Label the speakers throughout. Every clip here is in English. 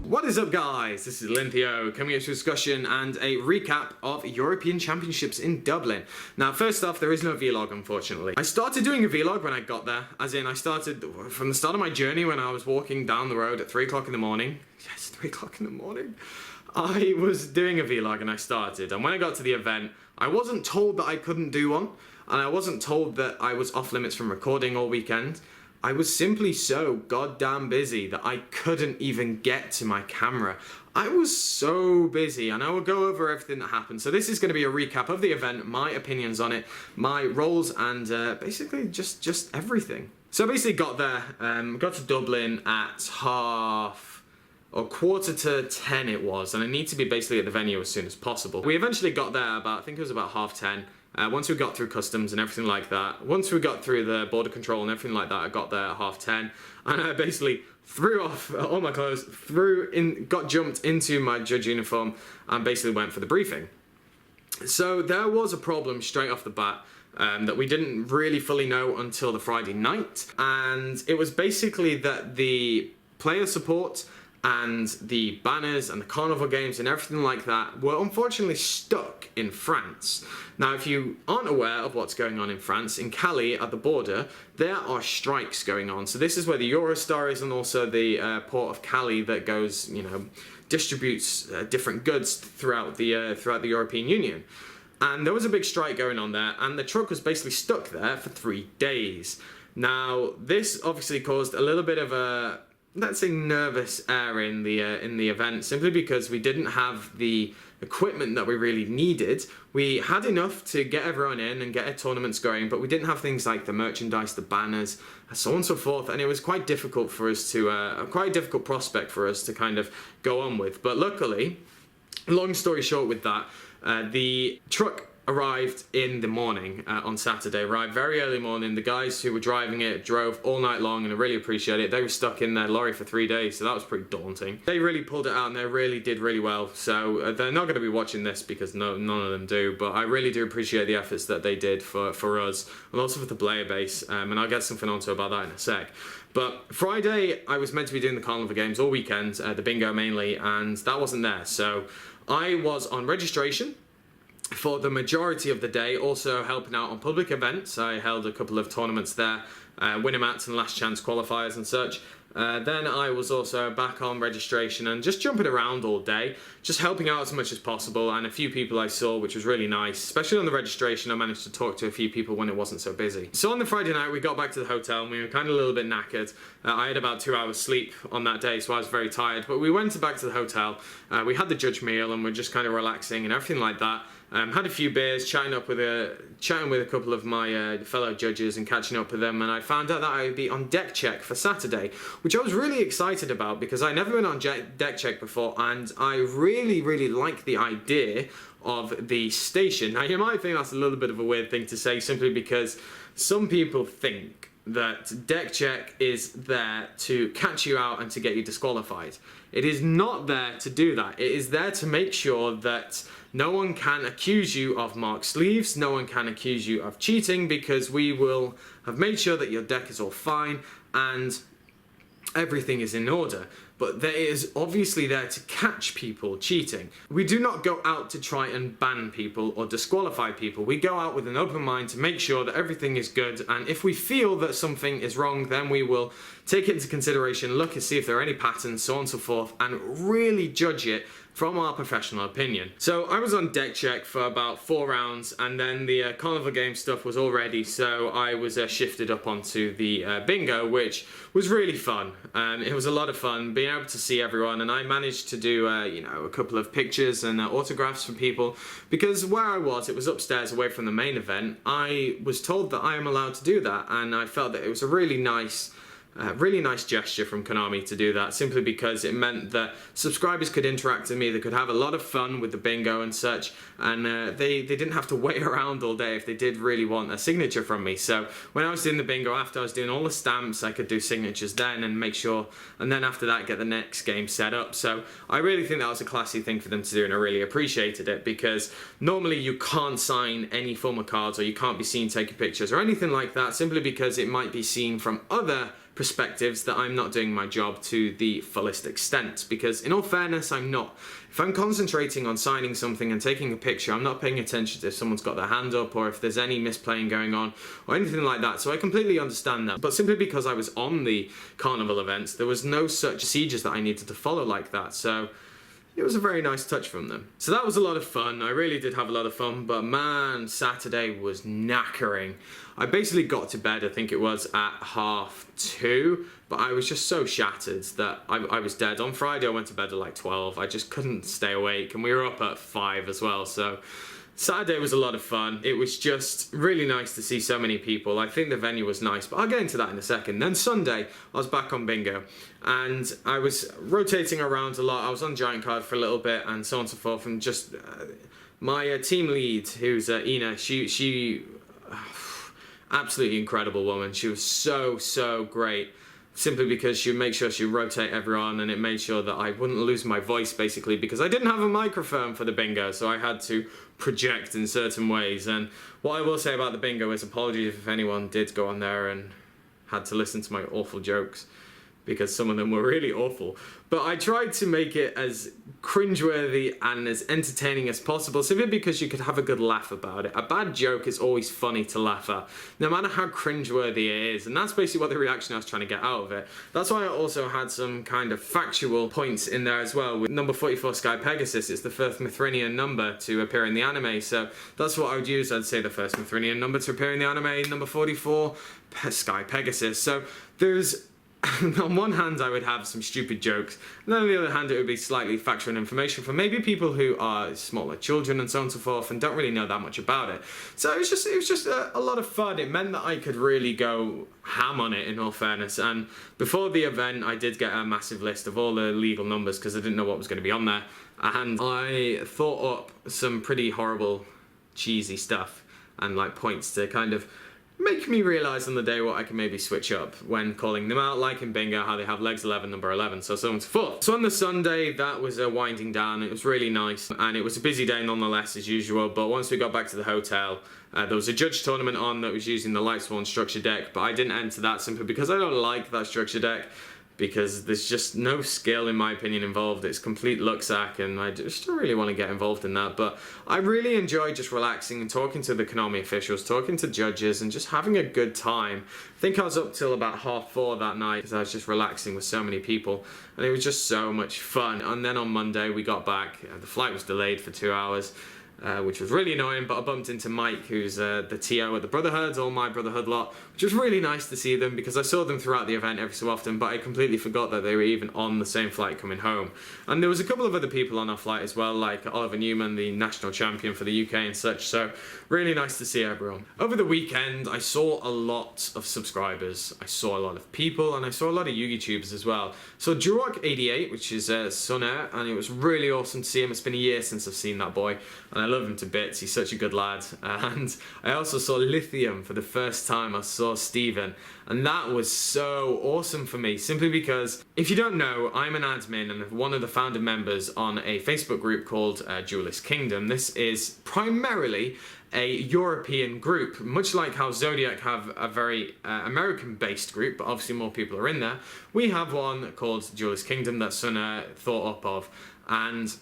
Speaker 1: What is up, guys? This is Linthio coming up to a discussion and a recap of European Championships in Dublin. Now, first off, there is no vlog, unfortunately. I started doing a vlog when I got there, as in I started from the start of my journey when I was walking down the road at 3 o'clock in the morning. Yes, 3 o'clock in the morning. I was doing a vlog and I started, and when I got to the event, I wasn't told that I couldn't do one, and I wasn't told that I was off limits from recording all weekend. I was simply so goddamn busy that I couldn't even get to my camera. I was so busy, and I will go over everything that happened. So this is going to be a recap of the event, my opinions on it, my roles, and basically just everything. So I basically got there, got to Dublin at quarter to 10 it was, and I need to be basically at the venue as soon as possible. We eventually got there about, I think it was about 10:30. Once we got through customs and everything like that, once we got through the border control and everything like that, I got there at 10:30, and I basically threw off all my clothes, got jumped into my judge uniform, and basically went for the briefing. So there was a problem straight off the bat that we didn't really fully know until the Friday night, and it was basically that the player support and the banners and the carnival games and everything like that were unfortunately stuck in France. Now, if you aren't aware of what's going on in France, in Calais at the border, there are strikes going on. So this is where the Eurostar is, and also the port of Calais that goes, distributes different goods throughout the European Union. And there was a big strike going on there, and the truck was basically stuck there for 3 days. Now, this obviously caused a little bit of a, let's say, nervous air in the event, simply because we didn't have the equipment that we really needed. We had enough to get everyone in and get our tournaments going, but we didn't have things like the merchandise, the banners, so on and so forth, and it was quite difficult for us to, quite a difficult prospect for us to kind of go on with. But luckily, long story short with that, the truck arrived in the morning on Saturday, arrived very early morning. The guys who were driving it drove all night long, and I really appreciate it. They were stuck in their lorry for 3 days, so that was pretty daunting. They really pulled it out, and they really did really well. So they're not going to be watching this because none of them do, but I really do appreciate the efforts that they did for us, and also for the player base, and I'll get something onto about that in a sec. But Friday, I was meant to be doing the carnival games all weekend, the bingo mainly, and that wasn't there. So I was on registration for the majority of the day, also helping out on public events. I held a couple of tournaments there, winner mats and last chance qualifiers and such. Then I was also back on registration and just jumping around all day, just helping out as much as possible, and a few people I saw, which was really nice. Especially on the registration, I managed to talk to a few people when it wasn't so busy. So on the Friday night, we got back to the hotel, and we were kind of a little bit knackered. I had about 2 hours sleep on that day, so I was very tired. But we went back to the hotel, we had the judge meal, and we're just kind of relaxing and everything like that. Had a few beers, chatting with a couple of my fellow judges and catching up with them, and I found out that I would be on deck check for Saturday, which I was really excited about because I'd never been on deck check before, and I really like the idea of the station. Now, you might think that's a little bit of a weird thing to say, simply because some people think that deck check is there to catch you out and to get you disqualified. It is not there to do that. It is there to make sure that no one can accuse you of marked sleeves, no one can accuse you of cheating, because we will have made sure that your deck is all fine and everything is in order. But there is obviously there to catch people cheating. We do not go out to try and ban people or disqualify people. We go out with an open mind to make sure that everything is good, and if we feel that something is wrong, then we will take it into consideration, look and see if there are any patterns, so on and so forth, and really judge it from our professional opinion. So I was on deck check for about 4 rounds, and then the carnival game stuff was all ready, so I was shifted up onto the bingo, which was really fun. It was a lot of fun being able to see everyone, and I managed to do a couple of pictures and autographs from people, because where I was, it was upstairs away from the main event. I was told that I am allowed to do that, and I felt that it was a really nice gesture from Konami to do that, simply because it meant that subscribers could interact with me, they could have a lot of fun with the bingo and such, and they didn't have to wait around all day if they did really want a signature from me. So when I was doing the bingo, after I was doing all the stamps, I could do signatures then and make sure, and then after that get the next game set up. So I really think that was a classy thing for them to do, and I really appreciated it, because normally you can't sign any form of cards, or you can't be seen taking pictures or anything like that, simply because it might be seen from other perspectives that I'm not doing my job to the fullest extent, because in all fairness, I'm not. If I'm concentrating on signing something and taking a picture, I'm not paying attention to if someone's got their hand up or if there's any misplaying going on or anything like that. So I completely understand that. But simply because I was on the carnival events, there was no such procedures that I needed to follow like that. So it was a very nice touch from them. So that was a lot of fun. I really did have a lot of fun, but man, Saturday was knackering. I basically got to bed, I think it was at 2:30, but I was just so shattered that I was dead. On Friday I went to bed at like 12. I just couldn't stay awake, and we were up at 5 as well. So Saturday was a lot of fun. It was just really nice to see so many people. I think the venue was nice, but I'll get into that in a second. Then Sunday, I was back on bingo, and I was rotating around a lot. I was on Giant Card for a little bit, and so on and so forth, and just my team lead, who's Ina, she absolutely incredible woman. She was so great, simply because she would make sure she would rotate everyone, and it made sure that I wouldn't lose my voice, basically, because I didn't have a microphone for the bingo, so I had to project in certain ways. And what I will say about the bingo is apologies if anyone did go on there and had to listen to my awful jokes, because some of them were really awful. But I tried to make it as cringeworthy and as entertaining as possible, simply because you could have a good laugh about it. A bad joke is always funny to laugh at, no matter how cringeworthy it is, and that's basically what the reaction I was trying to get out of it. That's why I also had some kind of factual points in there as well. With number 44, Sky Pegasus, it's the first Mithranian number to appear in the anime, so that's what I would use. I'd say the first Mithranian number to appear in the anime, number 44, Sky Pegasus. So there's on one hand, I would have some stupid jokes, and then on the other hand, it would be slightly factual information for maybe people who are smaller children and so on and so forth and don't really know that much about it. So it was just a lot of fun. It meant that I could really go ham on it, in all fairness. And before the event, I did get a massive list of all the legal numbers because I didn't know what was going to be on there, and I thought up some pretty horrible, cheesy stuff and like points to kind of make me realise on the day what I can maybe switch up when calling them out, like in bingo, how they have legs 11, number 11, so on and so forth. So on the Sunday, that was winding down. It was really nice, and it was a busy day nonetheless, as usual. But once we got back to the hotel, there was a judge tournament on that was using the Lightsworn structure deck, but I didn't enter that simply because I don't like that structure deck, because there's just no skill, in my opinion, involved. It's complete luck sack, and I just don't really want to get involved in that. But I really enjoy just relaxing and talking to the Konami officials, talking to judges, and just having a good time. I think I was up till about 4:30 that night because I was just relaxing with so many people, and it was just so much fun. And then on Monday we got back. The flight was delayed for 2 hours, which was really annoying, but I bumped into Mike, who's the TO at the Brotherhood, all my Brotherhood lot, which was really nice to see them because I saw them throughout the event every so often, but I completely forgot that they were even on the same flight coming home. And there was a couple of other people on our flight as well, like Oliver Newman, the national champion for the UK and such, so really nice to see everyone. Over the weekend, I saw a lot of subscribers, I saw a lot of people, and I saw a lot of YouTubers as well. So Durock88, which is Sunair, and it was really awesome to see him. It's been a year since I've seen that boy, and I love him to bits. He's such a good lad. And I also saw Lithium for the first time. I saw Steven, and that was so awesome for me, simply because, if you don't know, I'm an admin and one of the founder members on a Facebook group called Duelist Kingdom. This is primarily a European group, much like how Zodiac have a very American-based group, but obviously more people are in there. We have one called Duelist Kingdom that Sunna thought up of, and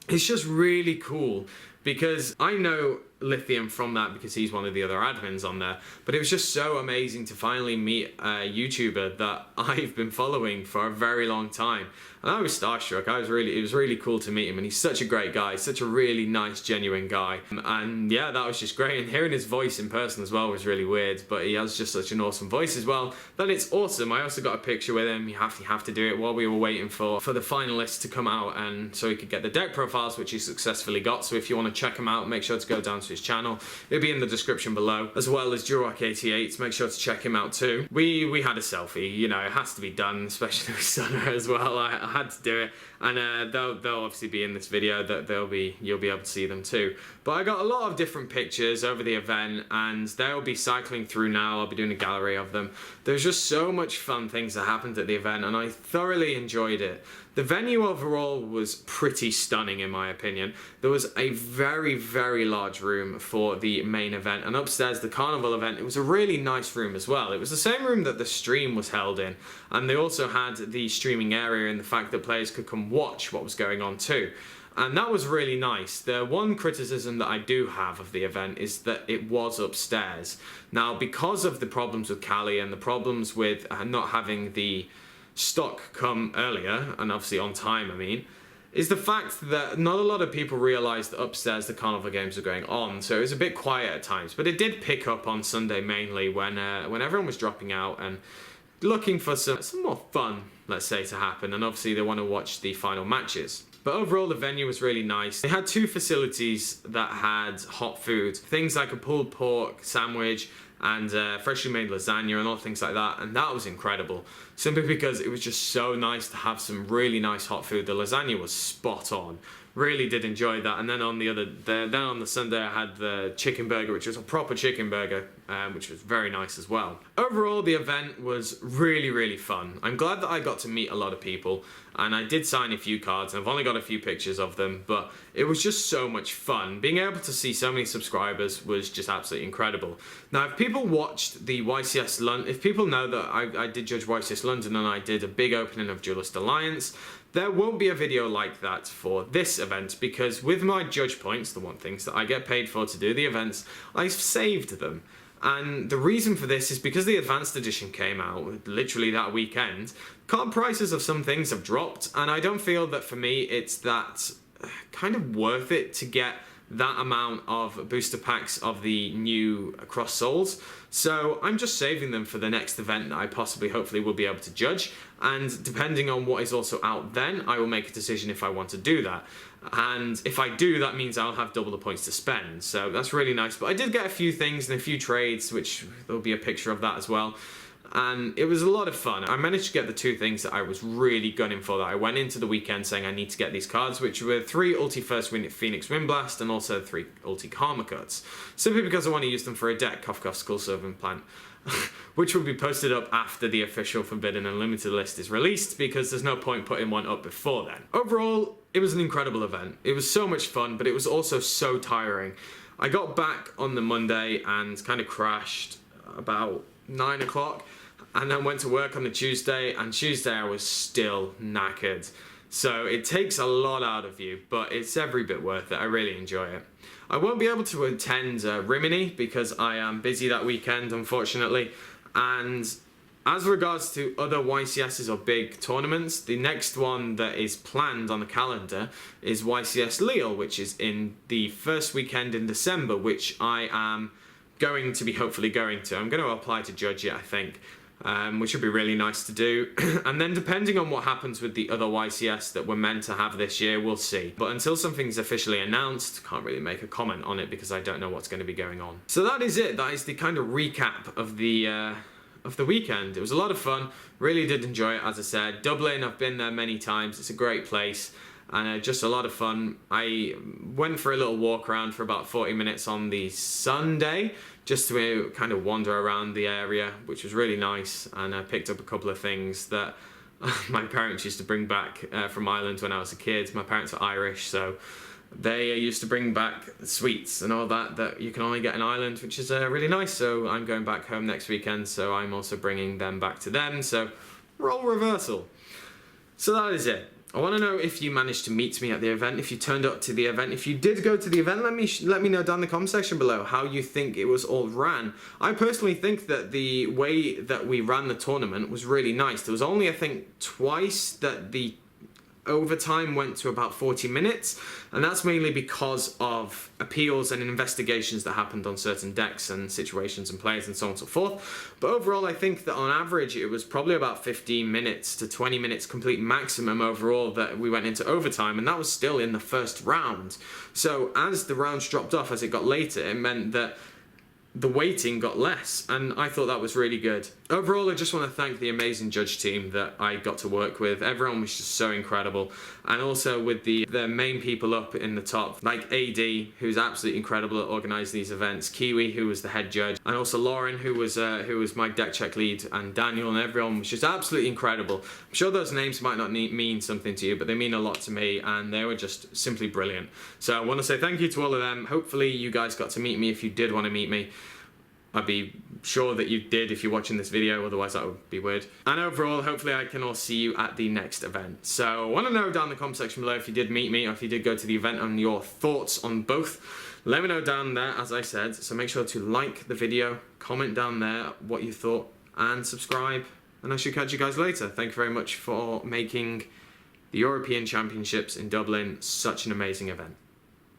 Speaker 1: it's just really cool because I know Lithium from that because he's one of the other admins on there, but it was just so amazing to finally meet a YouTuber that I've been following for a very long time, and I was starstruck. It was really cool to meet him, and he's such a great guy, such a really nice, genuine guy, and yeah, that was just great. And hearing his voice in person as well was really weird, but he has just such an awesome voice as well that it's awesome. I also got a picture with him. You have to do it while we were waiting for the finalists to come out, and so he could get the deck profiles, which he successfully got. So if you want to check him out, make sure to go down to his channel. It'll be in the description below, as well as Durock88. Make sure to check him out too. We had a selfie, you know, it has to be done, especially with Sunna as well. I had to do it, and they'll obviously be in this video. That you'll be able to see them too. But I got a lot of different pictures over the event, and they'll be cycling through now. I'll be doing a gallery of them. There's just so much fun things that happened at the event, and I thoroughly enjoyed it. The venue overall was pretty stunning in my opinion. There was a very, very large room for the main event, and upstairs the carnival event, it was a really nice room as well. It was the same room that the stream was held in, and they also had the streaming area and the fact that players could come watch what was going on too. And that was really nice. The one criticism that I do have of the event is that it was upstairs. Now, because of the problems with Cali and the problems with not having the stock come earlier, and obviously on time I mean, is the fact that not a lot of people realised that upstairs the carnival games were going on, so it was a bit quiet at times. But it did pick up on Sunday mainly when everyone was dropping out and looking for some more fun, let's say, to happen, and obviously they want to watch the final matches. But overall the venue was really nice. They had two facilities that had hot food, things like a pulled pork sandwich and freshly made lasagna and all things like that, and that was incredible. Simply because it was just so nice to have some really nice hot food. The lasagna was spot on. Really did enjoy that. And then on the Sunday I had the chicken burger, which was a proper chicken burger, which was very nice as well. Overall the event was really, really fun. I'm glad that I got to meet a lot of people, and I did sign a few cards, and I've only got a few pictures of them, but it was just so much fun. Being able to see so many subscribers was just absolutely incredible. Now, if people watched the YCS London, if people know that I did judge YCS London and I did a big opening of Duelist Alliance, there won't be a video like that for this event, because with my judge points, the one things that I get paid for to do the events, I've saved them. And the reason for this is because the advanced edition came out literally that weekend, card prices of some things have dropped, and I don't feel that for me it's that kind of worth it to get that amount of booster packs of the new Cross Souls. So I'm just saving them for the next event that I possibly, hopefully, will be able to judge. And depending on what is also out then, I will make a decision if I want to do that. And if I do, that means I'll have double the points to spend. So that's really nice. But I did get a few things and a few trades, which there'll be a picture of that as well. And it was a lot of fun. I managed to get the two things that I was really gunning for, that I went into the weekend saying I need to get these cards, which were 3 Ulti First Phoenix Windblast and also 3 Ulti Karma Cuts. Simply because I want to use them for a deck, Cough Cough Skull Silver Implant, which will be posted up after the official Forbidden Unlimited list is released, because there's no point putting one up before then. Overall, it was an incredible event. It was so much fun, but it was also so tiring. I got back on the Monday and kind of crashed about 9 o'clock. And then went to work on the Tuesday, and Tuesday I was still knackered. So it takes a lot out of you, but it's every bit worth it. I really enjoy it. I won't be able to attend Rimini because I am busy that weekend, unfortunately. And as regards to other YCSs or big tournaments, the next one that is planned on the calendar is YCS Lille, which is in the first weekend in December, which I am going to be hopefully going to. I'm going to apply to judge it, I think. Which would be really nice to do. And then depending on what happens with the other YCS that we're meant to have this year, we'll see. But until something's officially announced, can't really make a comment on it because I don't know what's going to be going on. So that is it. That is the kind of recap of the weekend. It was a lot of fun. Really did enjoy it, as I said. Dublin, I've been there many times. It's a great place. And just a lot of fun. I went for a little walk around for about 40 minutes on the Sunday, just to kind of wander around the area, which was really nice. And I picked up a couple of things that my parents used to bring back from Ireland when I was a kid. My parents are Irish, so they used to bring back sweets and all that you can only get in Ireland, which is really nice. So I'm going back home next weekend, so I'm also bringing them back to them. So role reversal. So that is it. I want to know if you managed to meet me at the event, if you turned up to the event. If you did go to the event, let me know down in the comment section below how you think it was all ran. I personally think that the way that we ran the tournament was really nice. There was only, I think, twice that the overtime went to about 40 minutes, and that's mainly because of appeals and investigations that happened on certain decks and situations and players and so on and so forth. But overall, I think that on average it was probably about 15 minutes to 20 minutes complete maximum overall that we went into overtime, and that was still in the first round. So as the rounds dropped off, as it got later, it meant that the waiting got less, and I thought that was really good. Overall, I just want to thank the amazing judge team that I got to work with. Everyone was just so incredible, and also with the main people up in the top, like AD, who's absolutely incredible at organising these events, Kiwi, who was the head judge, and also Lauren, who was my deck check lead, and Daniel, and everyone was just absolutely incredible. I'm sure those names might not mean something to you, but they mean a lot to me, and they were just simply brilliant. So I want to say thank you to all of them. Hopefully you guys got to meet me if you did want to meet me. I'd be sure that you did if you're watching this video, otherwise that would be weird. And overall, hopefully I can all see you at the next event. So I want to know down in the comment section below if you did meet me or if you did go to the event and your thoughts on both. Let me know down there, as I said. So make sure to like the video, comment down there what you thought, and subscribe. And I should catch you guys later. Thank you very much for making the European Championships in Dublin such an amazing event.